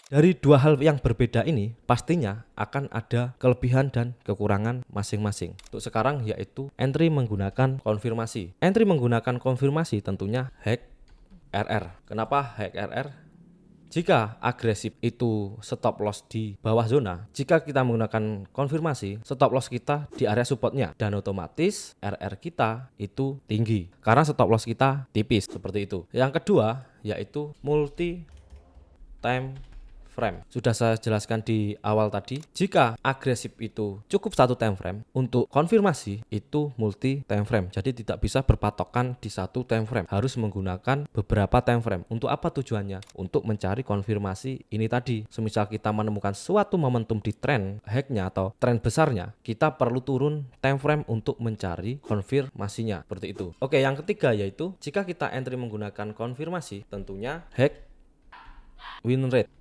Dari dua hal yang berbeda ini pastinya akan ada kelebihan dan kekurangan masing-masing. Untuk sekarang yaitu entry menggunakan konfirmasi. Entry menggunakan konfirmasi tentunya hack RR. Kenapa hack RR? Jika agresif itu stop loss di bawah zona, jika kita menggunakan konfirmasi, stop loss kita di area supportnya dan otomatis RR kita itu tinggi karena stop loss kita tipis seperti itu. Yang kedua yaitu multi time frame. Sudah saya jelaskan di awal tadi, jika agresif itu cukup satu time frame, untuk konfirmasi itu multi time frame. Jadi tidak bisa berpatokan di satu time frame, harus menggunakan beberapa time frame. Untuk apa tujuannya? Untuk mencari konfirmasi ini tadi. Semisal kita menemukan suatu momentum di tren hacknya atau tren besarnya, kita perlu turun time frame untuk mencari konfirmasinya. Seperti itu. Oke, yang ketiga yaitu jika kita entry menggunakan konfirmasi, tentunya hack win rate.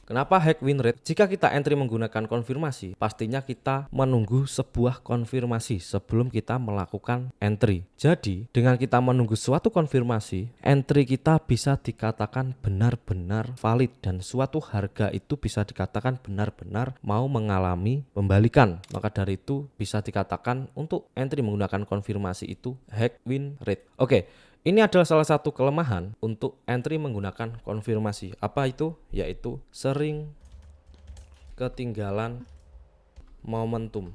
Kenapa hack win rate? Jika kita entry menggunakan konfirmasi, pastinya kita menunggu sebuah konfirmasi sebelum kita melakukan entry. Jadi, dengan kita menunggu suatu konfirmasi, entry kita bisa dikatakan benar-benar valid dan suatu harga itu bisa dikatakan benar-benar mau mengalami pembalikan. Maka dari itu bisa dikatakan untuk entry menggunakan konfirmasi itu hack win rate. Oke. Ini adalah salah satu kelemahan untuk entry menggunakan konfirmasi. Apa itu? Yaitu sering ketinggalan momentum.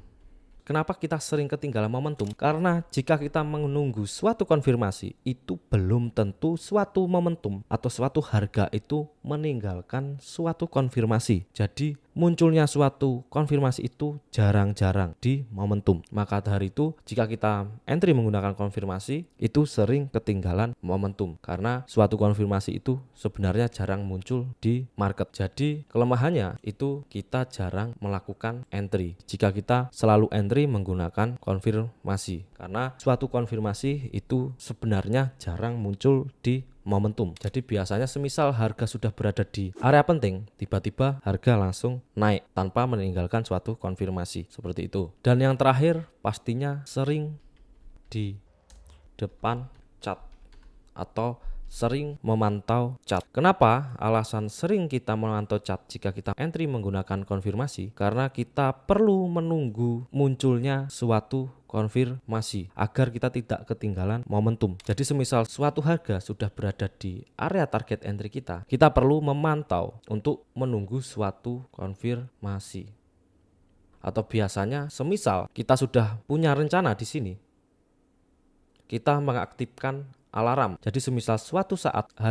Kenapa kita sering ketinggalan momentum? Karena jika kita menunggu suatu konfirmasi, itu belum tentu suatu momentum atau suatu harga itu meninggalkan suatu konfirmasi. Jadi munculnya suatu konfirmasi itu jarang-jarang di momentum. Maka dari itu jika kita entry menggunakan konfirmasi itu sering ketinggalan momentum karena suatu konfirmasi itu sebenarnya jarang muncul di market. Jadi kelemahannya itu kita jarang melakukan entry jika kita selalu entry menggunakan konfirmasi karena suatu konfirmasi itu sebenarnya jarang muncul di momentum. Jadi biasanya semisal harga sudah berada di area penting, tiba-tiba harga langsung naik tanpa meninggalkan suatu konfirmasi seperti itu. Dan yang terakhir pastinya sering di depan chart atau sering memantau chart. Kenapa alasan sering kita memantau chart jika kita entry menggunakan konfirmasi? Karena kita perlu menunggu munculnya suatu konfirmasi agar kita tidak ketinggalan momentum. Jadi semisal suatu harga sudah berada di area target entry kita, kita perlu memantau untuk menunggu suatu konfirmasi. Atau biasanya semisal kita sudah punya rencana di sini, kita mengaktifkan alarm. Jadi semisal suatu saat